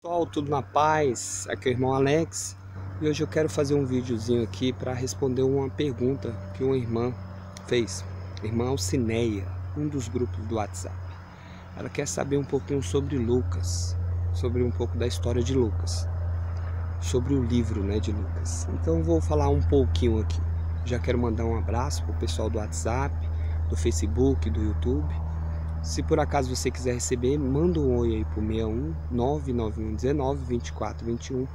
Pessoal, tudo na paz? Aqui é o irmão Alex e hoje eu quero fazer um videozinho aqui para responder uma pergunta que uma irmã fez, irmã Alcineia, um dos grupos do WhatsApp. Ela quer saber um pouquinho sobre Lucas, sobre um pouco da história de Lucas, sobre o livro, de Lucas. Então eu vou falar um pouquinho aqui. Já quero mandar um abraço para o pessoal do WhatsApp, do Facebook, do YouTube. Se por acaso você quiser receber, manda um oi aí pro 61 99119 2421,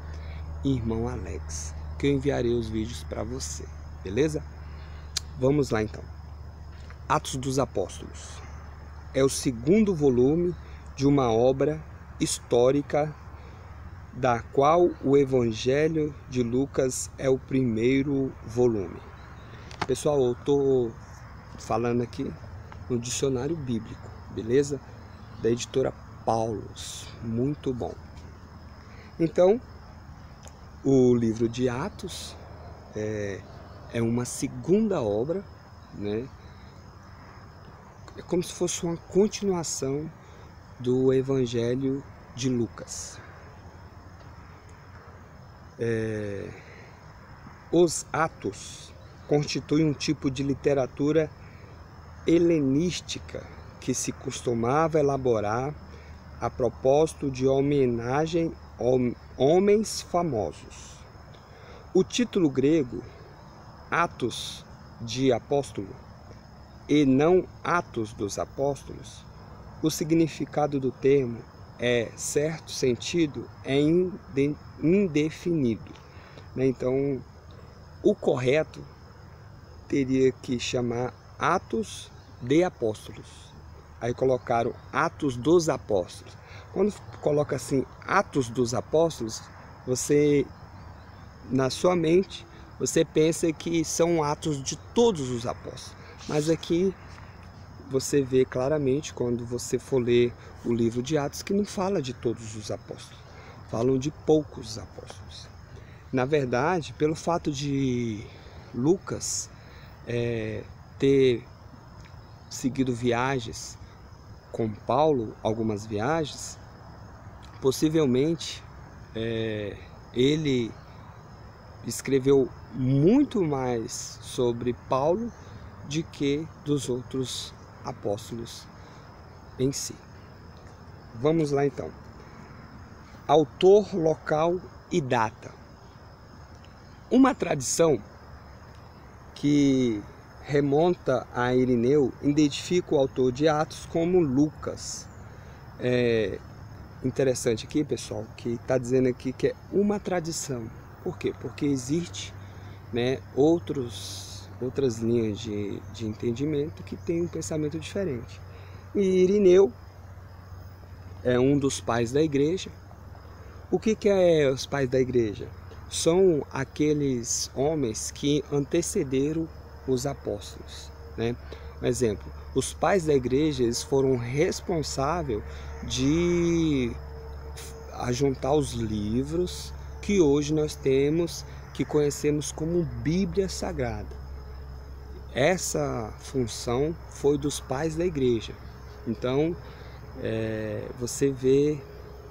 irmão Alex, que eu enviarei os vídeos para você, beleza? Vamos lá então. Atos dos Apóstolos é o segundo volume de uma obra histórica da qual o Evangelho de Lucas é o primeiro volume. Pessoal, eu tô falando aqui no dicionário bíblico, beleza? Da editora Paulus, muito bom. Então, o livro de Atos é uma segunda obra, né? É como se fosse uma continuação do Evangelho de Lucas. Os Atos constituem um tipo de literatura helenística que se costumava elaborar a propósito de homenagem a homens famosos. O título grego Atos de Apóstolo e não Atos dos Apóstolos, o significado do termo certo sentido, é indefinido. Então, o correto teria que chamar Atos de Apóstolos. Aí colocaram Atos dos Apóstolos. Quando coloca assim Atos dos Apóstolos, você, na sua mente, você pensa que são atos de todos os apóstolos. Mas aqui você vê claramente, quando você for ler o livro de Atos, que não fala de todos os apóstolos. Falam de poucos apóstolos. Na verdade, pelo fato de Lucas ter seguido viagens com Paulo, algumas viagens, possivelmente ele escreveu muito mais sobre Paulo do que dos outros apóstolos em si. Vamos lá então. Autor, local e data. Uma tradição que remonta a Irineu identifica o autor de Atos como Lucas. É interessante aqui, pessoal, que está dizendo aqui que é uma tradição. Por quê? Porque existe, outras linhas de entendimento que têm um pensamento diferente. E Irineu é um dos pais da igreja. O que é os pais da igreja? São aqueles homens que antecederam os apóstolos, Um exemplo, os pais da igreja, eles foram responsáveis de ajuntar os livros que hoje nós temos, que conhecemos como Bíblia Sagrada. Essa função foi dos pais da igreja. Então, você vê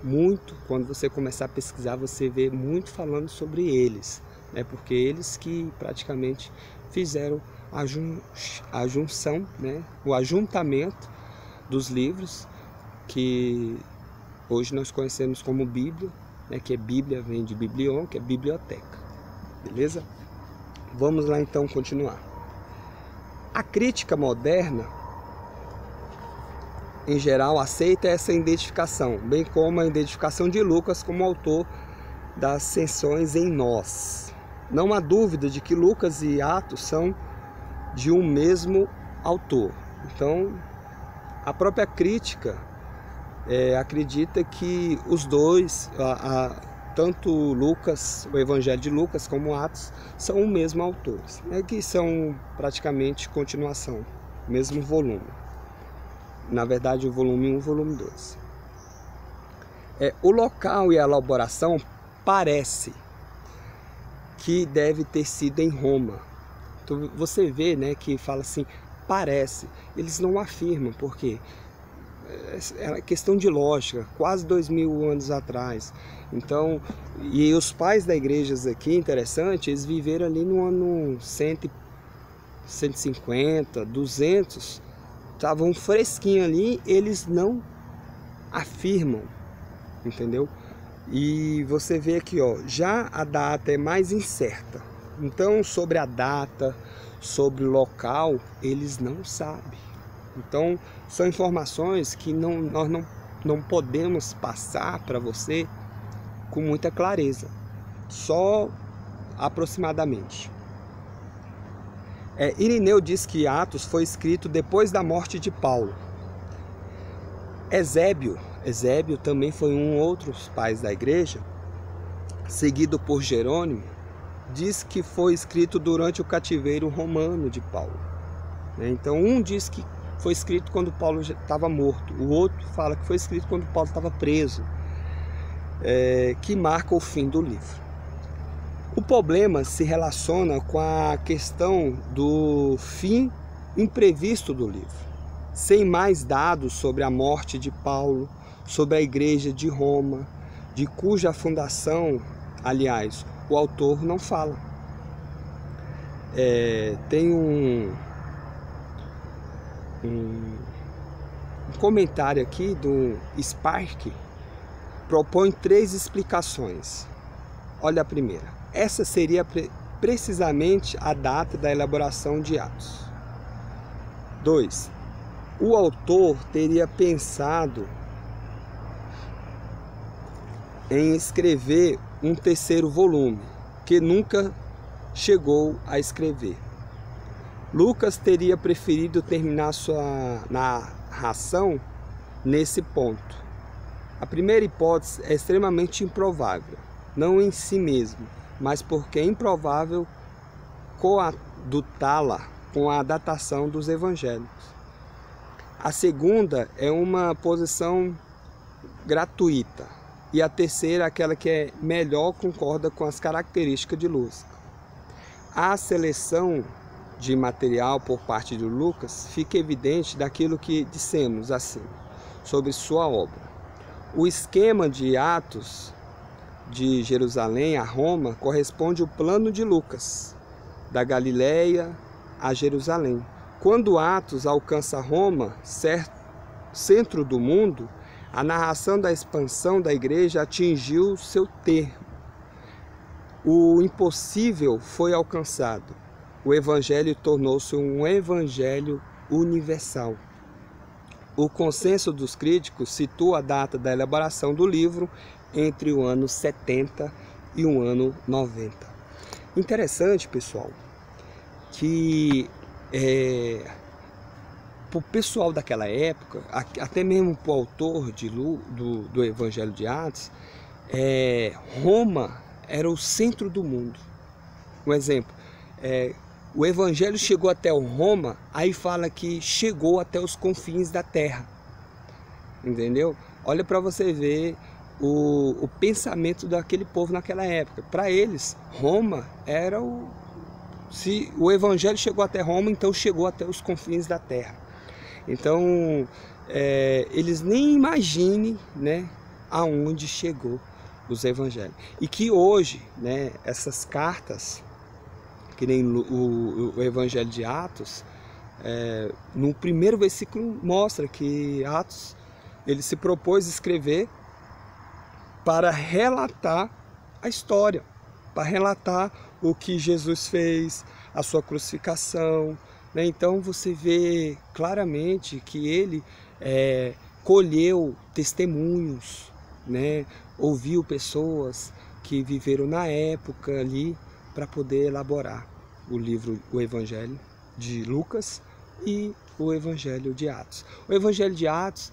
muito, quando você começar a pesquisar, você vê muito falando sobre eles, porque eles que praticamente fizeram a junção, o ajuntamento dos livros que hoje nós conhecemos como Bíblia, que é Bíblia, vem de biblion, que é biblioteca, beleza? Vamos lá então continuar. A crítica moderna, em geral, aceita essa identificação, bem como a identificação de Lucas como autor das Ascensões em Nós. Não há dúvida de que Lucas e Atos são de um mesmo autor. Então, a própria crítica acredita que os dois, tanto Lucas, o Evangelho de Lucas, como Atos, são o mesmo autor, que são praticamente continuação, mesmo volume. Na verdade, o volume 1 e o volume 2. O local e a elaboração parece que deve ter sido em Roma. Então, você vê, que fala assim, parece. Eles não afirmam, porque é questão de lógica, quase 2000 anos atrás. Então, e os pais da igreja aqui, interessante, eles viveram ali no ano 150, 200, estavam fresquinho ali, eles não afirmam, entendeu? E você vê aqui, ó, já a data é mais incerta. Então, sobre a data, sobre o local, eles não sabem. Então, são informações que nós não podemos passar para você com muita clareza, só aproximadamente. Irineu diz que Atos foi escrito depois da morte de Paulo. Eusébio também foi outros pais da igreja, seguido por Jerônimo, diz que foi escrito durante o cativeiro romano de Paulo. Então, um diz que foi escrito quando Paulo já estava morto, o outro fala que foi escrito quando Paulo estava preso, que marca o fim do livro. O problema se relaciona com a questão do fim imprevisto do livro. Sem mais dados sobre a morte de Paulo, sobre a igreja de Roma, de cuja fundação, aliás, o autor não fala. Tem um comentário aqui do Spark, propõe 3 explicações. Olha a primeira. Essa seria precisamente a data da elaboração de Atos. 2. O autor teria pensado em escrever um 3º volume, que nunca chegou a escrever. Lucas teria preferido terminar sua narração nesse ponto. A primeira hipótese é extremamente improvável, não em si mesmo, mas porque é improvável coadutá-la com a datação dos evangelhos. A segunda é uma posição gratuita, e a terceira, aquela que é melhor, concorda com as características de Lucas. A seleção de material por parte de Lucas fica evidente daquilo que dissemos assim sobre sua obra. O esquema de Atos de Jerusalém a Roma corresponde ao plano de Lucas, da Galileia a Jerusalém. Quando Atos alcança Roma, centro do mundo, a narração da expansão da igreja atingiu seu termo. O impossível foi alcançado. O evangelho tornou-se um evangelho universal. O consenso dos críticos situa a data da elaboração do livro entre o ano 70 e o ano 90. Interessante, pessoal, que para o pessoal daquela época, até mesmo para o autor do Evangelho de Atos, Roma era o centro do mundo. Um exemplo, o Evangelho chegou até o Roma, aí fala que chegou até os confins da terra. Entendeu? Olha para você ver o pensamento daquele povo naquela época. Para eles, Roma era se o Evangelho chegou até Roma, então chegou até os confins da terra. Então, eles nem imaginem, né, aonde chegou os evangelhos. E que hoje, né, essas cartas, que nem o Evangelho de Atos, no primeiro versículo mostra que Atos, ele se propôs escrever para relatar a história, para relatar o que Jesus fez, a sua crucificação, né? Então você vê claramente que ele colheu testemunhos, né? Ouviu pessoas que viveram na época ali para poder elaborar o Evangelho de Lucas e o Evangelho de Atos. O Evangelho de Atos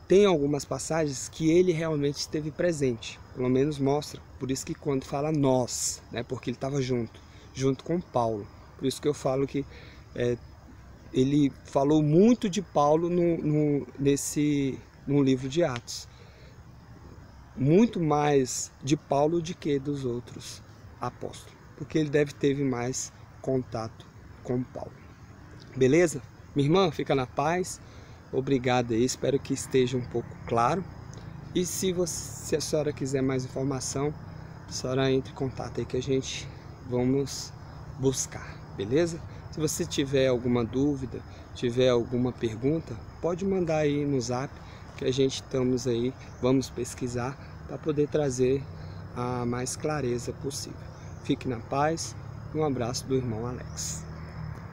tem algumas passagens que ele realmente esteve presente, pelo menos mostra, por isso que quando fala nós, né, porque ele estava junto com Paulo, por isso que eu falo que ele falou muito de Paulo no livro de Atos, muito mais de Paulo do que dos outros apóstolos, porque ele teve mais contato com Paulo. Beleza? Minha irmã, fica na paz. Obrigado aí, espero que esteja um pouco claro. E se a senhora quiser mais informação, a senhora entre em contato aí que a gente vamos buscar, beleza? Se você tiver alguma dúvida, tiver alguma pergunta, pode mandar aí no zap que a gente estamos aí, vamos pesquisar para poder trazer a mais clareza possível. Fique na paz, um abraço do irmão Alex.